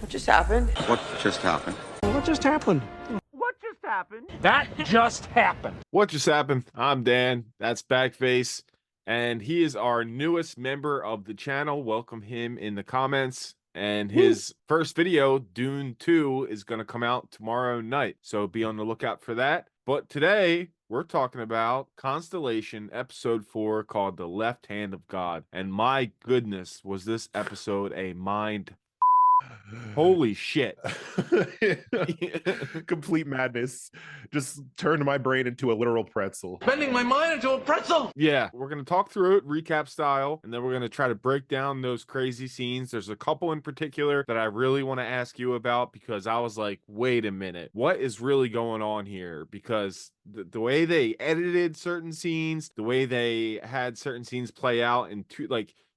What just happened? What just happened? What just happened? What just happened? That just happened. What just happened? I'm Dan. That's Bag Face. And he is our newest member of the channel. Welcome him in the comments. And his first video, Dune 2, is going to come out tomorrow night. So be on the lookout for that. But today, we're talking about Constellation episode 4 called The Left Hand of God. And my goodness, was this episode a mind... Holy shit. Complete madness. Just turned my brain into a literal pretzel. Bending my mind into a pretzel. Yeah, we're going to talk through it recap style, and then we're going to try to break down those crazy scenes. There's a couple in particular that I really want to ask you about because I was like, wait a minute, what is really going on here? Because the way they edited certain scenes, the way they had certain scenes play out, and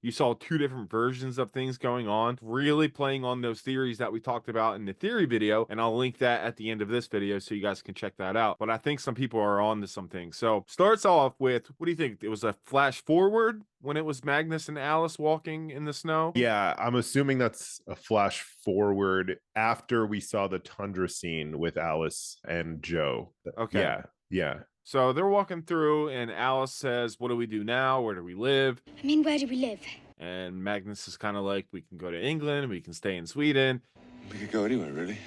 you saw two different versions of things going on, really playing on those theories that we talked about in the theory video. And I'll link that at the end of this video so you guys can check that out. But I think some people are on to something. So starts off with, what do you think? It was a flash forward when it was Magnus and Alice walking in the snow? Yeah, I'm assuming that's a flash forward after we saw the tundra scene with Alice and Joe. Okay. Yeah. So they're walking through, and Alice says, what do we do now? Where do we live? I mean, where do we live? And Magnus is kind of like, we can go to England, we can stay in Sweden. We could go anywhere, really.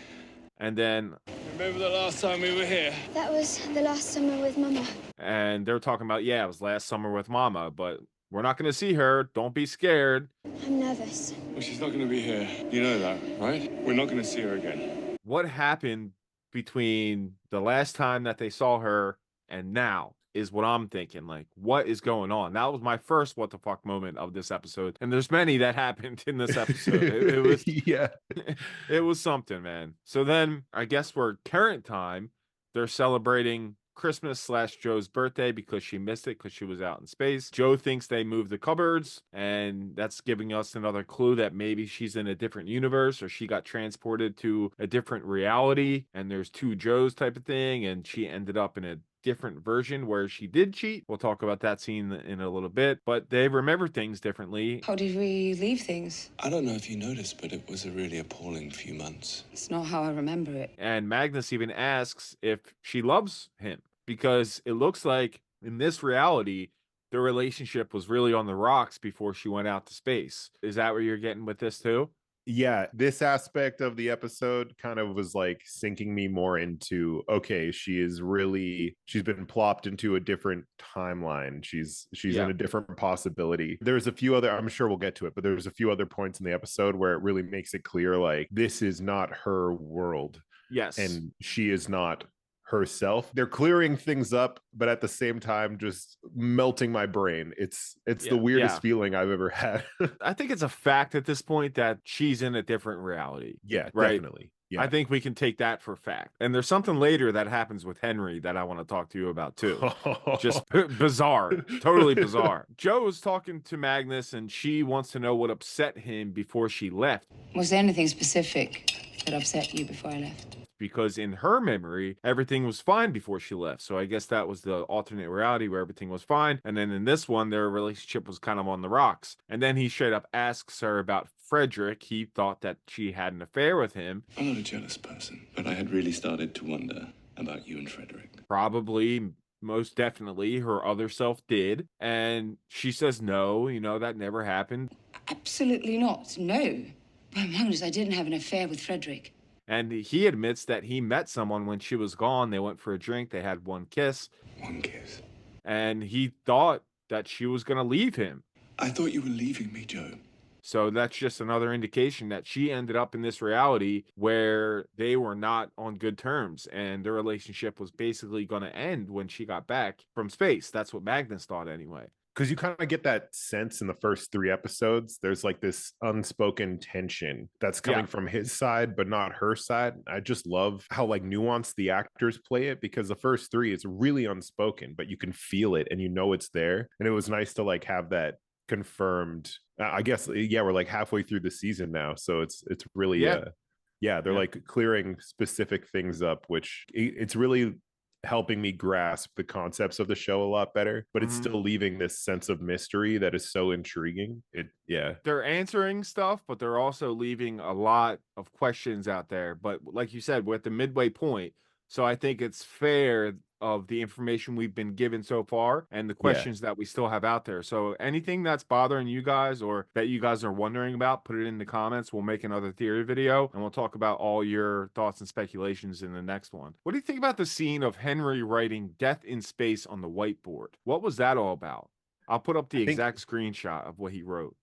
And then... Remember the last time we were here? That was the last summer with Mama. And they're talking about, yeah, it was last summer with Mama, but we're not going to see her. Don't be scared. I'm nervous. Well, she's not going to be here. You know that, right? We're not going to see her again. What happened between the last time that they saw her and now is what I'm thinking. Like, what is going on? That was my first what the fuck moment of this episode. And there's many that happened in this episode. It was yeah. It was something, man. So then I guess we're current time. They're celebrating Christmas / Joe's birthday because she missed it because she was out in space. Joe thinks they moved the cupboards, and that's giving us another clue that maybe she's in a different universe or she got transported to a different reality and there's two Joes type of thing, and she ended up in a different version where she did cheat. We'll talk about that scene in a little bit, but they remember things differently. How did we leave things? I don't know if you noticed, but it was a really appalling few months. It's not how I remember it. And Magnus even asks if she loves him, because it looks like in this reality, their relationship was really on the rocks before she went out to space. Is that where you're getting with this too? Yeah, this aspect of the episode kind of was like sinking me more into, okay, she's been plopped into a different timeline. She's in a different possibility. There's a few other, I'm sure we'll get to it, but there's a few other points in the episode where it really makes it clear, like, this is not her world. Yes. And she is not herself. They're clearing things up, but at the same time just melting my brain. It's the weirdest feeling I've ever had. I think it's a fact at this point that she's in a different reality. Yeah, right? Definitely. Yeah. I think we can take that for fact. And there's something later that happens with Henry that I want to talk to you about too. Just bizarre. Totally bizarre. Joe is talking to Magnus and she wants to know what upset him before she left. Was there anything specific that upset you before I left? Because in her memory, everything was fine before she left. So I guess that was the alternate reality where everything was fine. And then in this one, their relationship was kind of on the rocks. And then he straight up asks her about Frederick. He thought that she had an affair with him. I'm not a jealous person, but I had really started to wonder about you and Frederick. Probably, most definitely, her other self did. And she says, no, that never happened. Absolutely not. No. By Magnus, I didn't have an affair with Frederick. And he admits that he met someone when she was gone. They went for a drink. They had one kiss. One kiss. And he thought that she was going to leave him. I thought you were leaving me, Joe. So that's just another indication that she ended up in this reality where they were not on good terms. And their relationship was basically going to end when she got back from space. That's what Magnus thought anyway. Because you kind of get that sense in the first 3 episodes. There's like this unspoken tension that's coming from his side, but not her side. I just love how like nuanced the actors play it, because the first 3 is really unspoken, but you can feel it and it's there. And it was nice to like have that confirmed. I guess, we're like halfway through the season now. So it's really, they're like clearing specific things up, which it's really helping me grasp the concepts of the show a lot better, but it's still leaving this sense of mystery that is so intriguing. They're answering stuff, but they're also leaving a lot of questions out there. But like you said, we're at the midway point. So I think it's fair of the information we've been given so far and the questions that we still have out there. So anything that's bothering you guys or that you guys are wondering about, put it in the comments. We'll make another theory video and we'll talk about all your thoughts and speculations in the next one. What do you think about the scene of Henry writing "Death in Space" on the whiteboard? What was that all about? I'll put up the exact screenshot of what he wrote.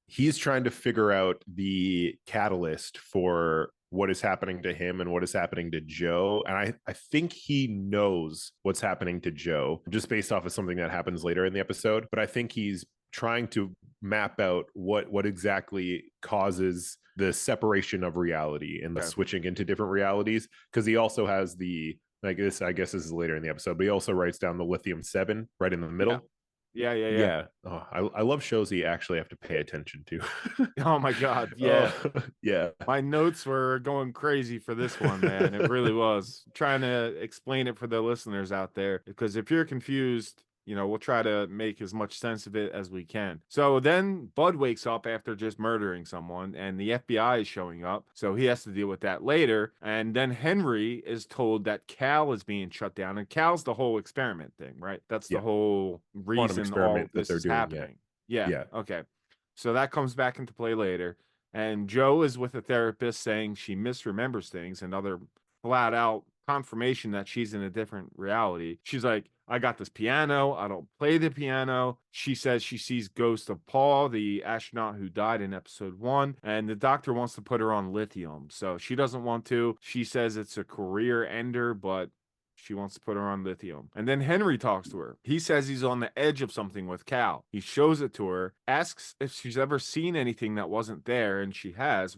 He's trying to figure out the catalyst for what is happening to him and what is happening to Joe. And I think he knows what's happening to Joe just based off of something that happens later in the episode. But I think he's trying to map out what exactly causes the separation of reality and the switching into different realities. Because he also has the, like this, I guess this is later in the episode, but he also writes down the lithium-7 right in the middle. Yeah. Oh, I love shows you actually have to pay attention to. Oh my God. Yeah. Yeah. My notes were going crazy for this one, man. It really was. Trying to explain it for the listeners out there, because if you're confused, we'll try to make as much sense of it as we can. So then Bud wakes up after just murdering someone and the FBI is showing up. So he has to deal with that later. And then Henry is told that Cal is being shut down, and Cal's the whole experiment thing, right? That's the whole reason all this is happening. Yeah. Okay. So that comes back into play later. And Joe is with a therapist saying she misremembers things, another flat out confirmation that she's in a different reality. She's like, I got this piano. I don't play the piano. She says she sees ghosts of Paul, the astronaut who died in episode 1, and the doctor wants to put her on lithium. So she doesn't want to. She says it's a career ender, but she wants to put her on lithium. And then Henry talks to her. He says he's on the edge of something with Cal. He shows it to her, asks if she's ever seen anything that wasn't there, and she has.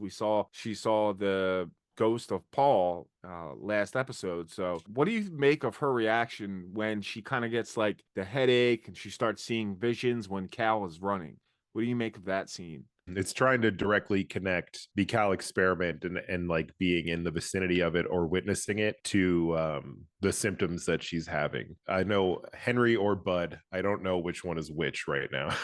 She saw the ghost of Paul last episode. So what do you make of her reaction when she kind of gets like the headache and she starts seeing visions when Cal is running? What do you make of that scene? It's trying to directly connect the Cal experiment and like being in the vicinity of it or witnessing it to the symptoms that she's having. I know Henry or Bud. I don't know which one is which right now.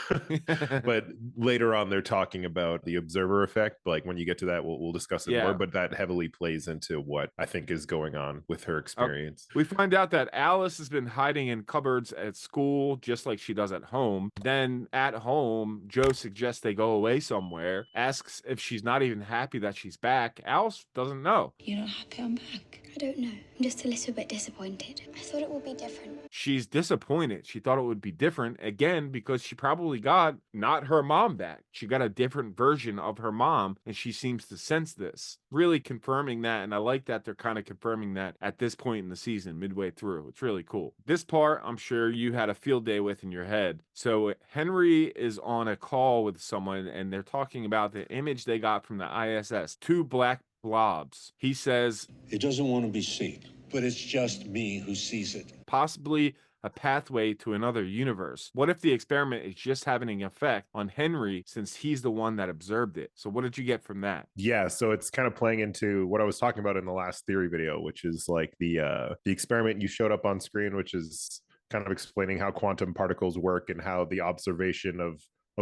But later on, they're talking about the observer effect. Like when you get to that, we'll discuss it more. But that heavily plays into what I think is going on with her experience. We find out that Alice has been hiding in cupboards at school, just like she does at home. Then at home, Joe suggests they go away somewhere, asks if she's not even happy that she's back. Alice doesn't know. You're not happy I'm back? I don't know. I'm just a little bit disappointed. I thought it would be different. She's disappointed. She thought it would be different, again, because she probably got not her mom back. She got a different version of her mom, and she seems to sense this. Really confirming that, and I like that they're kind of confirming that at this point in the season, midway through. It's really cool. This part, I'm sure you had a field day with in your head. So Henry is on a call with someone, and they're talking about the image they got from the ISS. 2 black blobs. He says, it doesn't want to be seen, but it's just me who sees it. Possibly a pathway to another universe. What if the experiment is just having an effect on Henry since he's the one that observed it? So what did you get from that? Yeah, so it's kind of playing into what I was talking about in the last theory video, which is like the experiment you showed up on screen, which is kind of explaining how quantum particles work and how the observation of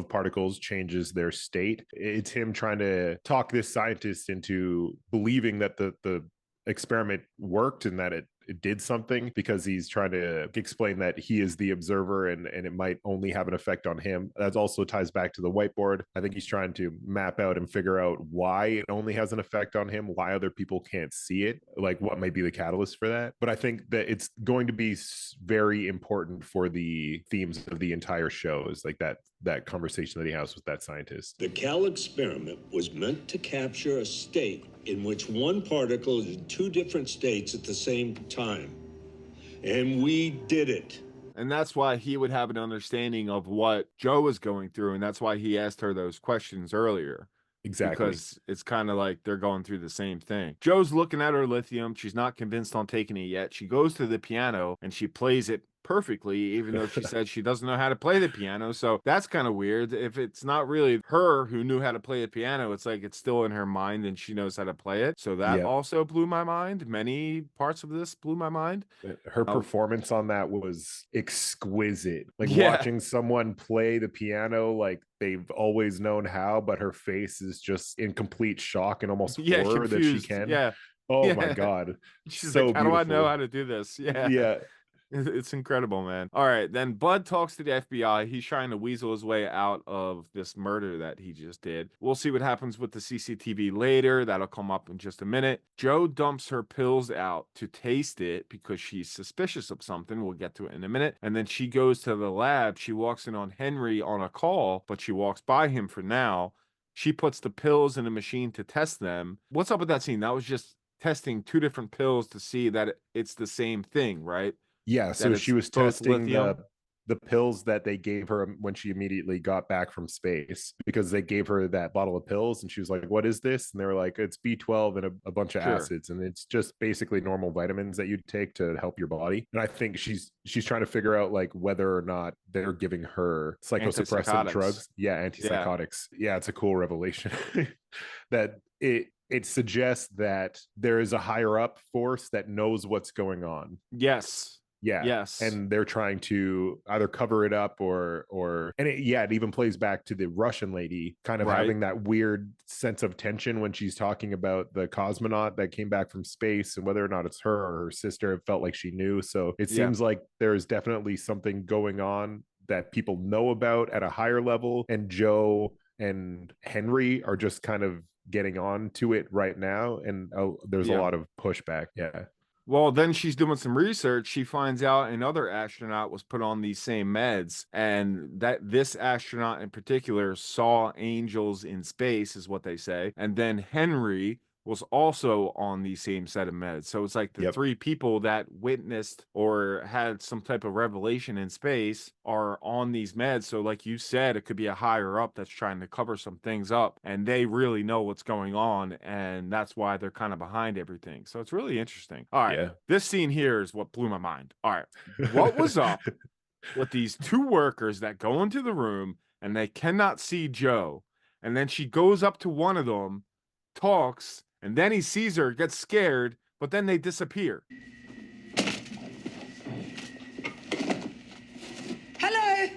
particles changes their state. It's him trying to talk this scientist into believing that the experiment worked and that it did something, because he's trying to explain that he is the observer and it might only have an effect on him. That also ties back to the whiteboard. I think he's trying to map out and figure out why it only has an effect on him, why other people can't see it, like what might be the catalyst for that. But I think that it's going to be very important for the themes of the entire show, is like that conversation that he has with that scientist. The Cal experiment was meant to capture a state in which one particle is in 2 different states at the same time. And we did it. And that's why he would have an understanding of what Joe was going through. And that's why he asked her those questions earlier. Exactly. Because it's kind of like they're going through the same thing. Joe's looking at her lithium. She's not convinced on taking it yet. She goes to the piano and she plays it perfectly, even though she said she doesn't know how to play the piano. So that's kind of weird. If it's not really her who knew how to play the piano, it's like it's still in her mind and she knows how to play it. So that also blew my mind. Many parts of this blew my mind. Her performance on that was exquisite. Like Yeah. watching someone play the piano like they've always known how, but her face is just in complete shock and almost horror that she can. Yeah. Oh my God. She's So like, how do I know beautiful. how to do this? Yeah. Yeah. It's incredible, man. All right, then Bud talks to the FBI. He's trying to weasel his way out of this murder that he just did. We'll see what happens with the CCTV later. That'll come up in just a minute. Joe dumps her pills out to taste it because she's suspicious of something. We'll get to it in a minute. And then she goes to the lab. She walks in on Henry on a call, but she walks by him for now. She puts the pills in a machine to test them. What's up with that scene? That was just testing 2 different pills to see that it's the same thing, right? Yeah, so she was both testing lithium? the pills that they gave her when she immediately got back from space, because they gave her that bottle of pills and she was like, what is this? And they were like, it's B12 and a bunch of Sure. acids, and it's just basically normal vitamins that you'd take to help your body. And I think she's trying to figure out like whether or not they're giving her psychosuppressant Antipsychotics. drugs. Yeah, antipsychotics. Yeah, it's a cool revelation that it suggests that there is a higher up force that knows what's going on. Yes. Yeah. Yes. And they're trying to either cover it up or it even plays back to the Russian lady kind of having that weird sense of tension when she's talking about the cosmonaut that came back from space and whether or not it's her or her sister. It felt like she knew. So it seems like there's definitely something going on that people know about at a higher level. And Joe and Henry are just kind of getting on to it right now. And there's a lot of pushback. Yeah. Well, then she's doing some research. She finds out another astronaut was put on these same meds, and that this astronaut in particular saw angels in space, is what they say. And then Henry was also on the same set of meds. So it's like the 3 people that witnessed or had some type of revelation in space are on these meds. So like you said, it could be a higher up that's trying to cover some things up, and they really know what's going on, and that's why they're kind of behind everything. So it's really interesting. All right. This scene here is what blew my mind. All right. What was up with these 2 workers that go into the room and they cannot see Joe? And then she goes up to one of them, talks, and then he sees her, gets scared, but then they disappear. Hello?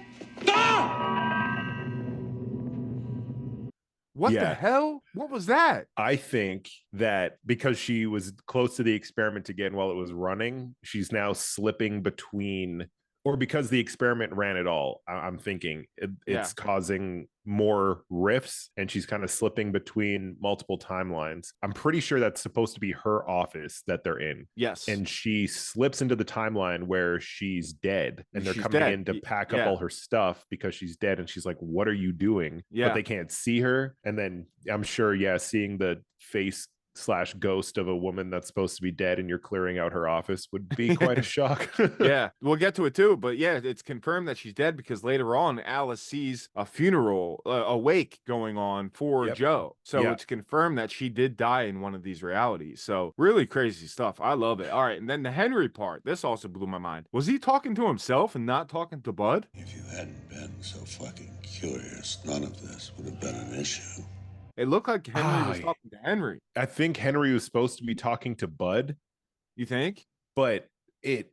What the hell? What was that? I think that because she was close to the experiment again while it was running, she's now slipping between, or because the experiment ran at all, I'm thinking it's causing more rifts and she's kind of slipping between multiple timelines. I'm pretty sure that's supposed to be her office that they're in. Yes. And she slips into the timeline where she's dead and they're coming in to pack up all her stuff because she's dead. And she's like, what are you doing? But they can't see her. And then I'm sure, seeing the face / ghost of a woman that's supposed to be dead and you're clearing out her office would be quite a shock. Yeah, we'll get to it too, but it's confirmed that she's dead because later on Alice sees a funeral, a wake going on for Joe. So it's confirmed that she did die in one of these realities. So really crazy stuff. I love it. All right, and then the Henry part, this also blew my mind. Was he talking to himself and not talking to Bud? If you hadn't been so fucking curious, none of this would have been an issue. It looked like Henry was talking to Henry. I think Henry was supposed to be talking to Bud. You think? But it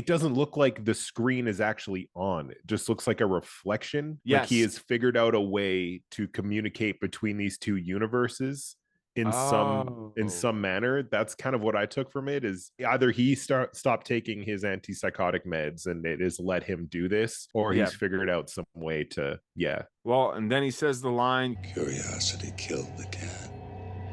doesn't look like the screen is actually on. It just looks like a reflection. Yes. Like he has figured out a way to communicate between these 2 universes in some manner. That's kind of what I took from it, is either he stopped taking his antipsychotic meds and it has let him do this, or he's figured out some way to Well, and then he says the line, curiosity killed the cat.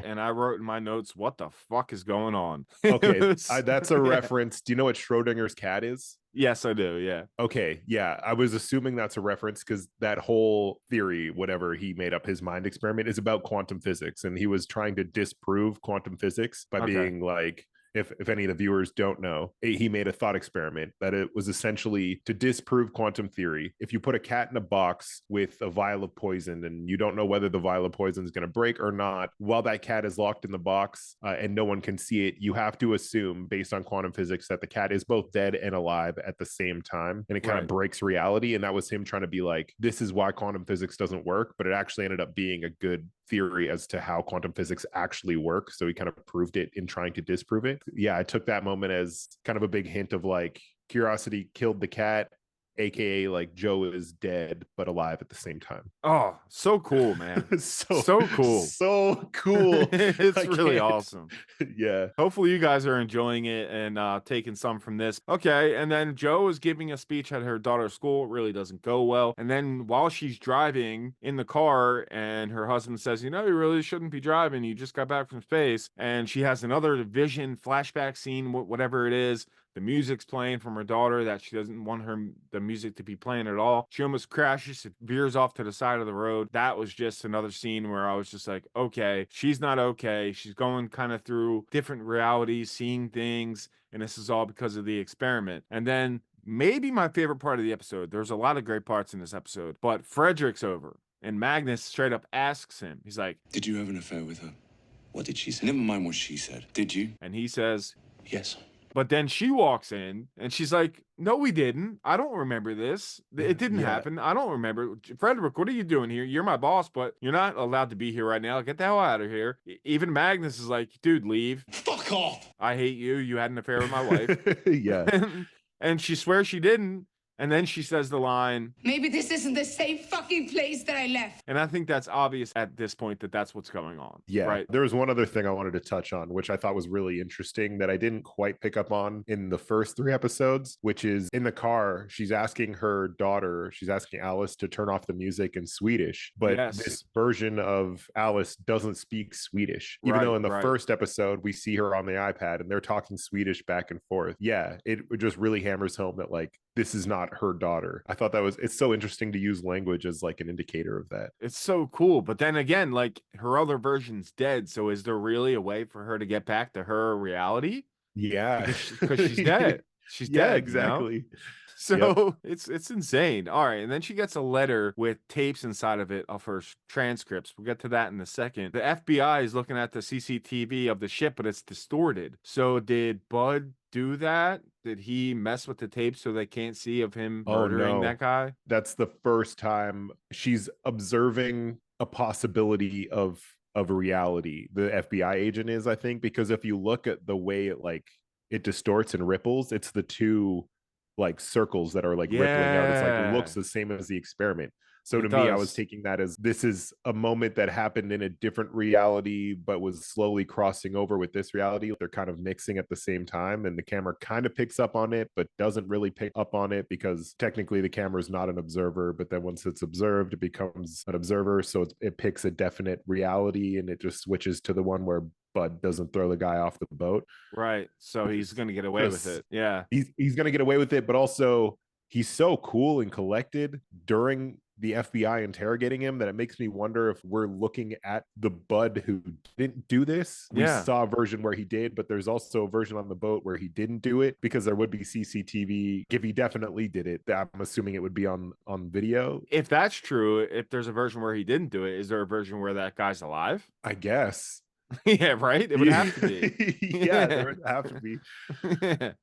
And I wrote in my notes, what the fuck is going on? Okay, that's a reference. Do you know what Schrodinger's cat is? Yes, I do. Yeah. Okay. Yeah. I was assuming that's a reference because that whole theory, whatever he made up, his mind experiment, is about quantum physics. And he was trying to disprove quantum physics by being like, if any of the viewers don't know, he made a thought experiment that it was essentially to disprove quantum theory. If you put a cat in a box with a vial of poison and you don't know whether the vial of poison is going to break or not, while that cat is locked in the box and no one can see it, you have to assume, based on quantum physics, that the cat is both dead and alive at the same time. And it kind of breaks reality. And that was him trying to be like, this is why quantum physics doesn't work. But it actually ended up being a good theory as to how quantum physics actually work. So he kind of proved it in trying to disprove it. Yeah, I took that moment as kind of a big hint of like, curiosity killed the cat, aka like Joe is dead but alive at the same time. Oh, so cool, man. so cool. So cool. It's really awesome. Yeah. Hopefully you guys are enjoying it and taking some from this. Okay, and then Joe is giving a speech at her daughter's school. It really doesn't go well. And then while she's driving in the car and her husband says, you know, you really shouldn't be driving. You just got back from space. And she has another vision, flashback scene, whatever it is. The music's playing from her daughter that she doesn't want the music to be playing at all. She almost crashes, it veers off to the side of the road. That was just another scene where I was just like, okay, she's not okay. She's going kind of through different realities, seeing things, and this is all because of the experiment. And then maybe my favorite part of the episode, there's a lot of great parts in this episode, but Frederick's over and Magnus straight up asks him, he's like, did you have an affair with her? What did she say? Never mind what she said. Did you? And he says, yes. But then she walks in and she's like, no, we didn't. I don't remember this. It didn't happen. I don't remember. Frederick, what are you doing here? You're my boss, but you're not allowed to be here right now. Get the hell out of here. Even Magnus is like, dude, leave. Fuck off. I hate you. You had an affair with my wife. Yeah. And she swears she didn't. And then she says the line, maybe this isn't the same fucking place that I left. And I think that's obvious at this point that that's what's going on. Yeah. Right. There was one other thing I wanted to touch on, which I thought was really interesting that I didn't quite pick up on in the first 3 episodes, which is in the car, she's asking her daughter, she's asking Alice to turn off the music in Swedish. But this version of Alice doesn't speak Swedish, even though in the first episode, we see her on the iPad and they're talking Swedish back and forth. Yeah. It just really hammers home that like, this is not her daughter. I thought it's so interesting to use language as like an indicator of that. It's so cool. But then again, like her other version's dead. So is there really a way for her to get back to her reality? Yeah. Because she's dead. She's dead. Exactly. You know? So it's insane. All right. And then she gets a letter with tapes inside of it of her transcripts. We'll get to that in a second. The FBI is looking at the CCTV of the ship, but it's distorted. So did Bud do that? Did he mess with the tape so they can't see of him murdering that guy? That's the first time she's observing a possibility of a reality. The FBI agent is, I think, because if you look at the way it distorts and ripples, it's the two like circles that are like rippling out. It's like it looks the same as the experiment. So to me, I was taking that as this is a moment that happened in a different reality, but was slowly crossing over with this reality. They're kind of mixing at the same time, and the camera kind of picks up on it, but doesn't really pick up on it because technically the camera is not an observer. But then once it's observed, it becomes an observer. So it picks a definite reality, and it just switches to the one where Bud doesn't throw the guy off the boat. Right. So he's going to get away with it. Yeah. He's going to get away with it, but also he's so cool and collected during the FBI interrogating him that it makes me wonder if we're looking at the Bud who didn't do this. We saw a version where he did, but there's also a version on the boat where he didn't do it because there would be CCTV. If he definitely did it, I'm assuming it would be on video. If that's true, if there's a version where he didn't do it, is there a version where that guy's alive? I guess. Yeah, right? It would have to be. Yeah, there would have to be.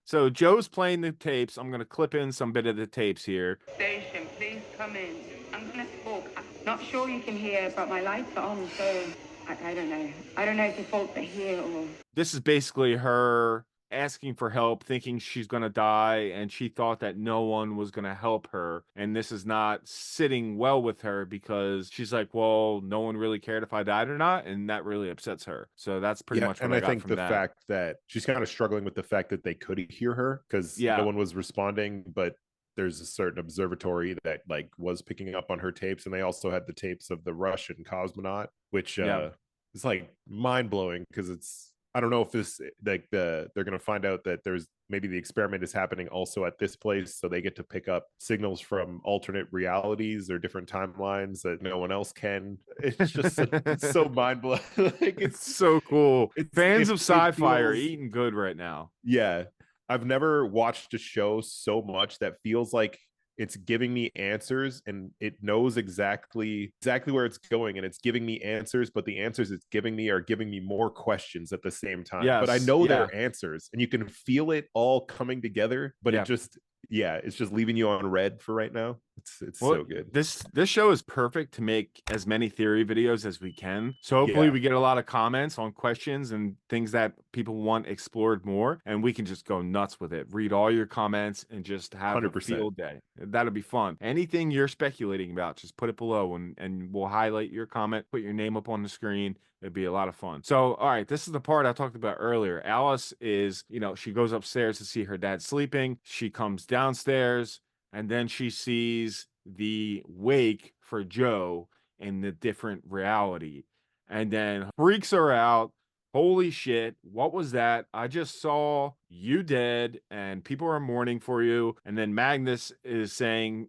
So Joe's playing the tapes. I'm going to clip in some bit of the tapes here. Station, please come in. I'm going to talk. I'm not sure you can hear, but my lights are on, so I don't know. I don't know if the faults are here or... This is basically her asking for help, thinking she's going to die, and she thought that no one was going to help her. And this is not sitting well with her because she's like, well, no one really cared if I died or not. And that really upsets her. So that's pretty much what I got think from the that. fact that she's kind of struggling with the fact that they could hear her because no one was responding, but there's a certain observatory that like was picking up on her tapes, and they also had the tapes of the Russian cosmonaut, which is like mind-blowing because it's I don't know if this like they're going to find out that there's maybe the experiment is happening also at this place, so they get to pick up signals from alternate realities or different timelines that no one else can. It's just it's so mind blowing. Like It's so cool. Fans of sci-fi are feels, eating good right now. yeah. I've never watched a show so much that feels like it's giving me answers and it knows exactly where it's going, and it's giving me answers, but the answers it's giving me are giving me more questions at the same time. But I Yes. know Yeah. they're answers, and you can feel it all coming together, but Yeah. it just it's just leaving you on red for right now. It's Well, so good. This show is perfect to make as many theory videos as we can. So hopefully Yeah. we get a lot of comments on questions and things that people want explored more, and we can just go nuts with it. Read all your comments and just have 100%. a field day. That'll be fun. Anything you're speculating about, just put it below and we'll highlight your comment, put your name up on the screen. It'd be a lot of fun. So, all right, this is the part I talked about earlier. Alice is, she goes upstairs to see her dad sleeping. She comes downstairs and then she sees the wake for Joe in the different reality and then freaks her out. Holy shit, what was that? I just saw you dead and people are mourning for you. And then Magnus is saying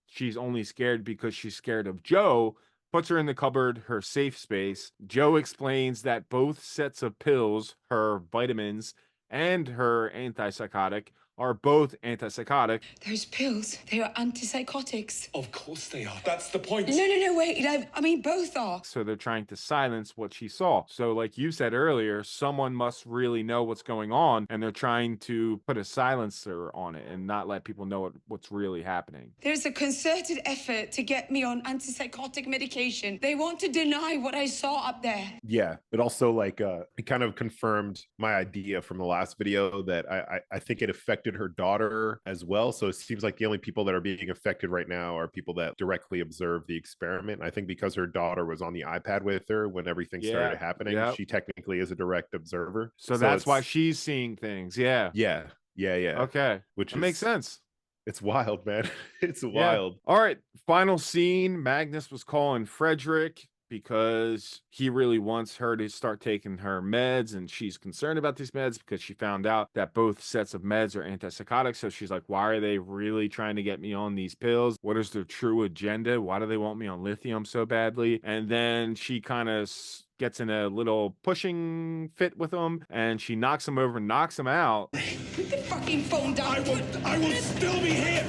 she's only scared because she's scared of Joe, puts her in the cupboard, her safe space. Joe explains that both sets of pills, her vitamins and her antipsychotic, are both antipsychotic. Those pills, they are antipsychotics. Of course they are. That's the point. No, wait. I mean, both are. So they're trying to silence what she saw. So like you said earlier, someone must really know what's going on, and they're trying to put a silencer on it and not let people know what's really happening. There's a concerted effort to get me on antipsychotic medication. They want to deny what I saw up there. Yeah, but also like it kind of confirmed my idea from the last video that I think it affected her daughter as well. So it seems like the only people that are being affected right now are people that directly observe the experiment. I think because her daughter was on the iPad with her when everything started happening, she technically is a direct observer. So that's why she's seeing things. Yeah. Okay. Which makes sense. It's wild, man. It's wild. All right. Final scene. Magnus was calling Frederick because he really wants her to start taking her meds, and she's concerned about these meds because she found out that both sets of meds are antipsychotics. So she's like, why are they really trying to get me on these pills? What is their true agenda? Why do they want me on lithium so badly? And then she kind of gets in a little pushing fit with him, and she knocks him over, knocks him out. Put the fucking phone down. I will still be here.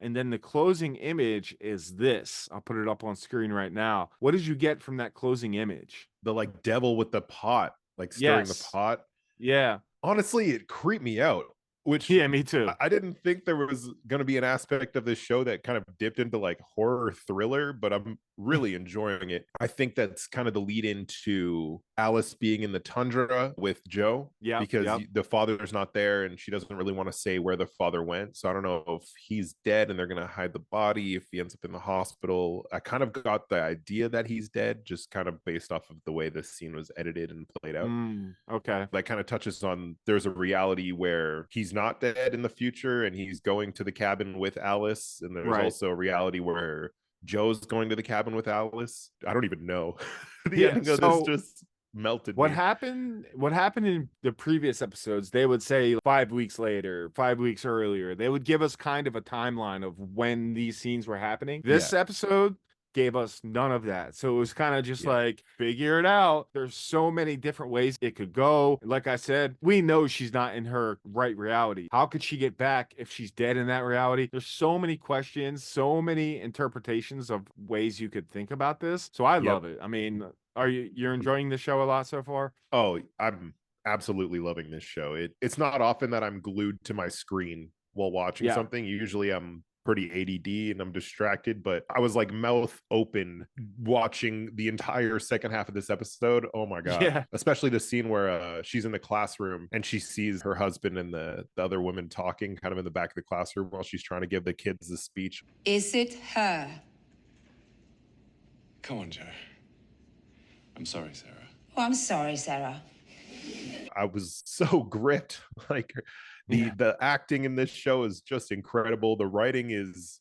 And then the closing image is this. I'll put it up on screen right now. What did you get from that closing image? The like devil with the pot, like stirring the pot. Yeah. Honestly, it creeped me out. Which me too. I didn't think there was going to be an aspect of this show that kind of dipped into like horror thriller, but I'm really enjoying it. I think that's kind of the lead into Alice being in the tundra with Joe. Yeah. Because the father's not there and she doesn't really want to say where the father went. So I don't know if he's dead and they're going to hide the body, if he ends up in the hospital. I kind of got the idea that he's dead, just kind of based off of the way this scene was edited and played out. Okay. That kind of touches on there's a reality where he's not dead in the future and he's going to the cabin with Alice. And there's also a reality where Joe's going to the cabin with Alice. I don't even know. The ending of this just melted what me. happened in the previous episodes, they would say 5 weeks later, 5 weeks earlier. They would give us kind of a timeline of when these scenes were happening. This episode gave us none of that. So it was kind of just like, figure it out. There's so many different ways it could go. Like I said, we know she's not in her right reality. How could she get back if she's dead in that reality? There's so many questions, so many interpretations of ways you could think about this. So I love it. I mean, you're enjoying the show a lot so far? Oh, I'm absolutely loving this show. It's not often that I'm glued to my screen while watching something. Usually I'm pretty ADD and I'm distracted, but I was like mouth open watching the entire second half of this episode. Oh my God. Especially the scene where she's in the classroom and she sees her husband and the other women talking kind of in the back of the classroom while she's trying to give the kids the speech. Is it her? Come on, Joe. I'm sorry, Sarah. Oh, I'm sorry, Sarah. I was so gripped. Like the acting in this show is just incredible. The writing is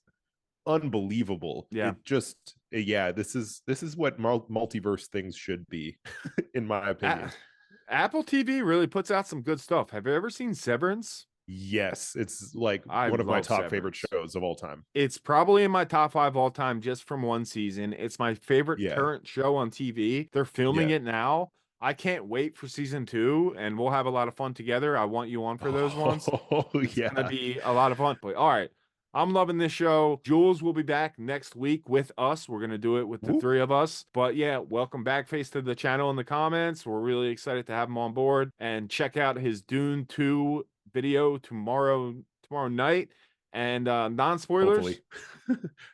unbelievable. Yeah. It just yeah, this is what multiverse things should be, in my opinion. Apple TV really puts out some good stuff. Have you ever seen Severance? Yes, it's like I one of my love top favorite Severance. shows of all time. It's probably in my top 5 all time just from one season. It's my favorite Yeah. current show on TV. They're filming it now. I can't wait for season 2, and we'll have a lot of fun together. I want you on for those ones. Oh, It's yeah. gonna be a lot of fun. But all right, I'm loving this show. Jules will be back next week with us. We're gonna do it with the Whoop. 3 of us. But yeah, welcome Bagface to the channel in the comments. We're really excited to have him on board. And check out his Dune 2 video tomorrow night. And non-spoilers.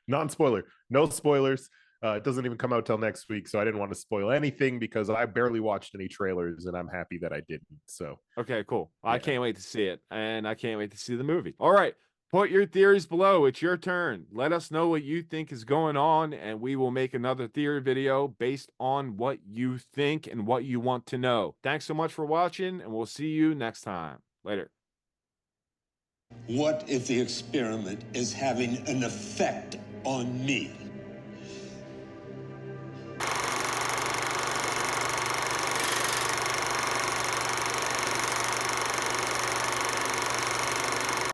Non-spoiler. No spoilers. It doesn't even come out till next week, so I didn't want to spoil anything because I barely watched any trailers, and I'm happy that I didn't. So Okay, cool. Yeah. I can't wait to see it, and I can't wait to see the movie. All right, put your theories below. It's your turn. Let us know what you think is going on, and we will make another theory video based on what you think and what you want to know. Thanks so much for watching, and we'll see you next time. Later. What if the experiment is having an effect on me?